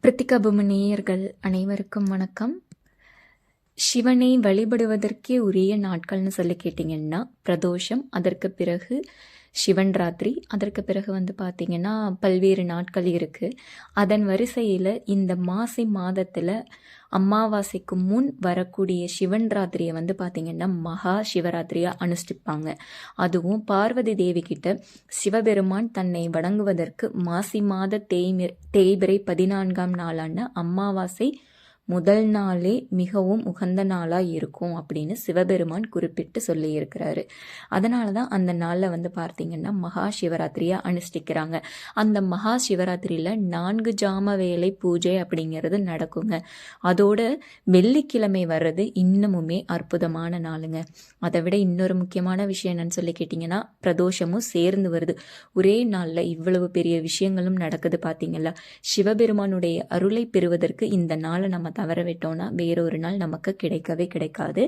பிரித்திகபூமி நேயர்கள் அனைவருக்கும் வணக்கம். சிவனை வழிபடுவதற்கே உரிய நாட்கள்னு சொல்லி கேட்டிங்கன்னா பிரதோஷம், அதற்கு பிறகு சிவன் ராத்திரி, அதற்கு பிறகு பார்த்திங்கன்னா பல்வேறு நாட்கள் இருக்குது. அதன் வரிசையில் இந்த மாசி மாதத்தில் அமாவாசைக்கு முன் வரக்கூடிய சிவன் ராத்திரியை பார்த்திங்கன்னா மகா சிவராத்திரியாக அனுஷ்டிப்பாங்க. அதுவும் பார்வதி தேவி கிட்ட சிவபெருமான் தன்னை வணங்குவதற்கு மாசி மாத தேய்பிறை 14ஆம் நாளான அமாவாசை முதல் நாளே மிகவும் உகந்த நாளாக இருக்கும் அப்படின்னு சிவபெருமான் குறிப்பிட்டு சொல்லியிருக்கிறாரு. அதனால தான் அந்த நாளில் பார்த்திங்கன்னா மகா சிவராத்திரியாக அனுஷ்டிக்கிறாங்க. அந்த மகா சிவராத்திரியில் 4 ஜாம வேலை பூஜை அப்படிங்கிறது நடக்குங்க. அதோட வெள்ளிக்கிழமை வர்றது இன்னமுமே அற்புதமான நாளுங்க. அதை விட இன்னொரு முக்கியமான விஷயம் என்னன்னு சொல்லி கேட்டிங்கன்னா பிரதோஷமும் சேர்ந்து வருது. ஒரே நாளில் இவ்வளவு பெரிய விஷயங்களும் நடக்குது பார்த்தீங்களா. சிவபெருமானுடைய அருளை பெறுவதற்கு இந்த நாளை நம்ம தவற விட்டோம்னா வேறொரு நாள் நமக்கு கிடைக்கவே கிடைக்காது.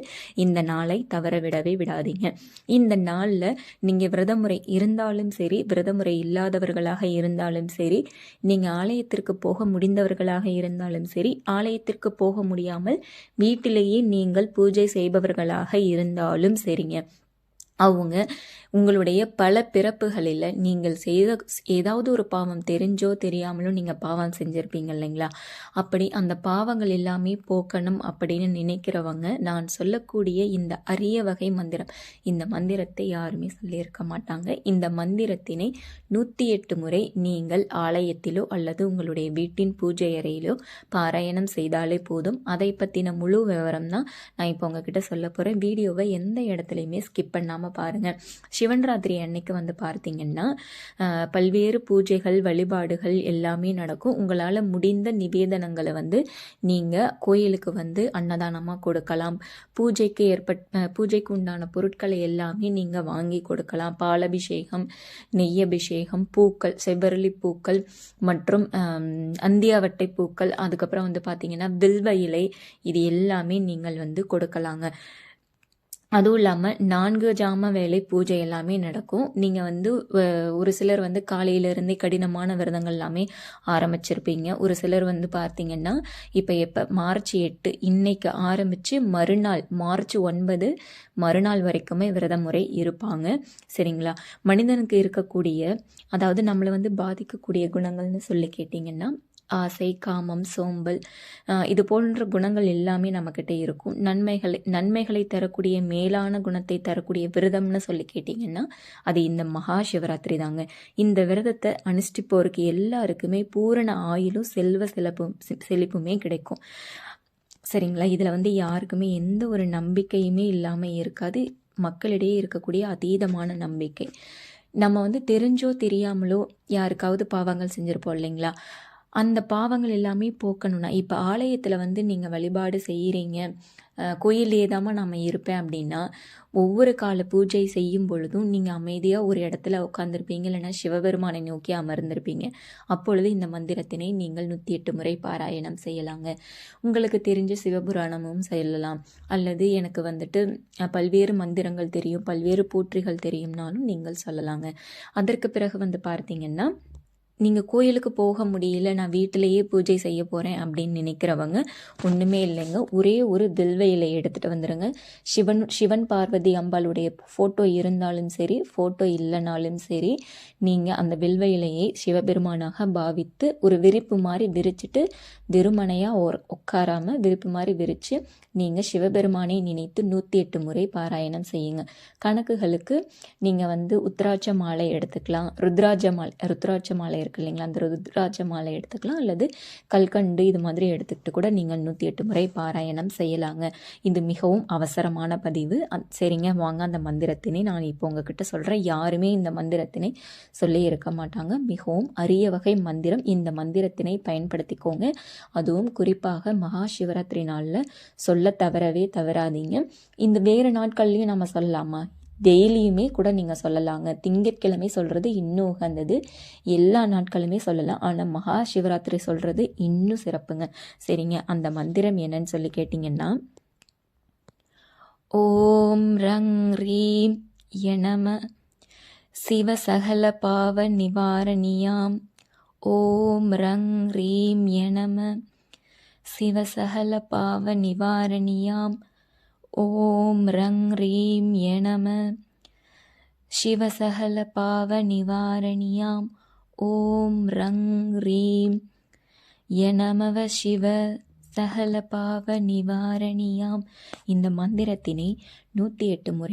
இந்த நாளை தவற விடவே விடாதீங்க. இந்த நாளில் நீங்கள் விரதமுறை இருந்தாலும் சரி, விரதமுறை இல்லாதவர்களாக இருந்தாலும் சரி, நீங்கள் ஆலயத்திற்கு போக முடிந்தவர்களாக இருந்தாலும் சரி, ஆலயத்திற்கு போக முடியாமல் வீட்டிலேயே நீங்கள் பூஜை செய்பவர்களாக இருந்தாலும் சரிங்க, அவங்க உங்களுடைய பல பிறப்புகளில் நீங்கள் செய்த ஏதாவது ஒரு பாவம் தெரிஞ்சோ தெரியாமலும் நீங்கள் பாவம் செஞ்சுருப்பீங்க இல்லைங்களா. அப்படி அந்த பாவங்கள் எல்லாமே போக்கணும் அப்படின்னு நினைக்கிறவங்க நான் சொல்லக்கூடிய இந்த அரிய வகை மந்திரம், இந்த மந்திரத்தை யாருமே சொல்லியிருக்க மாட்டாங்க. இந்த மந்திரத்தினை 108 முறை நீங்கள் ஆலயத்திலோ அல்லது உங்களுடைய வீட்டின் பூஜை அறையிலோ பாராயணம் செய்தாலே போதும். அதை பற்றின முழு விவரம் தான் நான் இப்போ உங்ககிட்ட சொல்ல போகிறேன். வீடியோவை எந்த இடத்துலையுமே ஸ்கிப் பண்ணாமல் பாருங்கள். சிவன் ராத்திரி அன்னைக்கு பார்த்தீங்கன்னா பல்வேறு பூஜைகள் வழிபாடுகள் எல்லாமே நடக்கும். உங்களால் முடிந்த நிவேதனங்களை நீங்கள் கோயிலுக்கு அன்னதானமாக கொடுக்கலாம். பூஜைக்கு உண்டான பொருட்களை எல்லாமே நீங்கள் வாங்கி கொடுக்கலாம். பாலபிஷேகம், நெய்யபிஷேகம், பூக்கள், செவ்வரளி பூக்கள் மற்றும் அந்தியாவட்டை பூக்கள், அதுக்கப்புறம் பார்த்தீங்கன்னா வில்வ இலை, இது எல்லாமே நீங்கள் கொடுக்கலாங்க. அதுவும் இல்லாமல் 4 ஜாம வேலை பூஜை எல்லாமே நடக்கும். நீங்கள் ஒரு சிலர் காலையிலேருந்தே கடினமான விரதங்கள் எல்லாமே ஆரம்பிச்சிருப்பீங்க. ஒரு சிலர் பார்த்தீங்கன்னா இப்போ மார்ச் 8 இன்னைக்கு ஆரம்பித்து மறுநாள் மார்ச் 9 மறுநாள் வரைக்குமே விரதமுறை இருப்பாங்க. சரிங்களா. மனிதனுக்கு இருக்கக்கூடிய, அதாவது நம்மளை பாதிக்கக்கூடிய குணங்கள்னு சொல்லி கேட்டிங்கன்னா ஆசை, காமம், சோம்பல், இது போன்ற குணங்கள் எல்லாமே நம்மக்கிட்ட இருக்கும். நன்மைகளை தரக்கூடிய மேலான குணத்தை தரக்கூடிய விரதம்னு சொல்லி கேட்டிங்கன்னா அது இந்த மகா சிவராத்திரி தாங்க. இந்த விரதத்தை அனுஷ்டிப்போருக்கு எல்லாருக்குமே பூரண ஆயுளும் செல்வ செழிப்புமே கிடைக்கும். சரிங்களா. இதில் யாருக்குமே எந்த ஒரு நம்பிக்கையுமே இல்லாமல் இருக்காது. மக்களிடையே இருக்கக்கூடிய அதீதமான நம்பிக்கை. நம்ம தெரிஞ்சோ தெரியாமலோ யாருக்காவது பாவங்கள் செஞ்சுருப்போம் இல்லைங்களா. அந்த பாவங்கள் எல்லாமே போக்கணும்னா, இப்போ ஆலயத்தில் நீங்கள் வழிபாடு செய்கிறீங்க, கோயிலே தாம்மா நாம் இருப்பேன் அப்படின்னா, ஒவ்வொரு கால பூஜை செய்யும் பொழுதும் நீங்கள் அமைதியாக ஒரு இடத்துல உட்காந்துருப்பீங்க, இல்லைன்னா சிவபெருமானை நோக்கி அமர்ந்திருப்பீங்க. அப்பொழுது இந்த மந்திரத்தினை நீங்கள் 108 முறை பாராயணம் செய்யலாங்க. உங்களுக்கு தெரிஞ்ச சிவபுராணமும் செய்யலாம், அல்லது எனக்கு பல்வேறு மந்திரங்கள் தெரியும், பல்வேறு போற்றிகள் தெரியும்னாலும் நீங்கள் சொல்லலாங்க. அதற்கு பிறகு பார்த்தீங்கன்னா நீங்கள் கோயிலுக்கு போக முடியல, நான் வீட்டிலையே பூஜை செய்ய போகிறேன் அப்படின்னு நினைக்கிறவங்க ஒன்றுமே இல்லைங்க. ஒரே ஒரு வில்வ இலை எடுத்துகிட்டு வந்துடுங்க. சிவன் பார்வதி அம்பாளுடைய ஃபோட்டோ இருந்தாலும் சரி, ஃபோட்டோ இல்லைனாலும் சரி, நீங்கள் அந்த வில்வ இலையை சிவபெருமானாக பாவித்து ஒரு விரிப்பு மாதிரி விரிச்சிட்டு, வெறுமனையாக உட்காராமல் விரிப்பு மாதிரி விரித்து நீங்கள் சிவபெருமானை நினைத்து 108 முறை பாராயணம் செய்யுங்க. கணக்குகளுக்கு நீங்கள் உத்ராட்ச மாலை எடுத்துக்கலாம், ருத்ராட்ச மாலை இருக்கு இல்லைங்களா, அந்த ருத்ராட்ச மாலை எடுத்துக்கலாம், அல்லது கல்கண்டு இது மாதிரி எடுத்துக்கிட்டு கூட நீங்கள் 108 முறை பாராயணம் செய்யலாங்க. இது மிகவும் அவசரமான பதிவு. சரிங்க, வாங்க அந்த மந்திரத்தினை நான் இப்போ உங்ககிட்ட சொல்கிறேன். யாருமே இந்த மந்திரத்தினை சொல்லி இருக்க மாட்டாங்க. மிகவும் அரிய வகை மந்திரம். இந்த மந்திரத்தினை பயன்படுத்திக்கோங்க. அதுவும் குறிப்பாக மகா சிவராத்திரி நாளில் சொல்ல தவறாதீங்க. இந்த வேறு நாட்கள்லையும் நம்ம சொல்லலாமா? டெய்லியுமே கூட நீங்கள் சொல்லலாங்க. திங்கட்கிழமை சொல்கிறது இன்னும் உகந்தது. எல்லா நாட்களுமே சொல்லலாம், ஆனால் மகா சிவராத்திரி சொல்கிறது இன்னும் சிறப்புங்க. சரிங்க, அந்த மந்திரம் என்னன்னு சொல்லி கேட்டிங்கன்னா, ஓம் ரங் ரீம் யநம சிவசகல பாவ நிவாரணியாம். ஓம் ரங் ரீம் யநம நம. சிவசகல பாவ நிவாரணியாம் ஓம் ரங் ரீம் நம. சிவசகல பாவ நிவாரணியாம் ஓம் ரங் ரீம் நமவ. சிவ சகல பாவ நிவாரணியாம். இந்த மந்திரத்தினை 108 முறை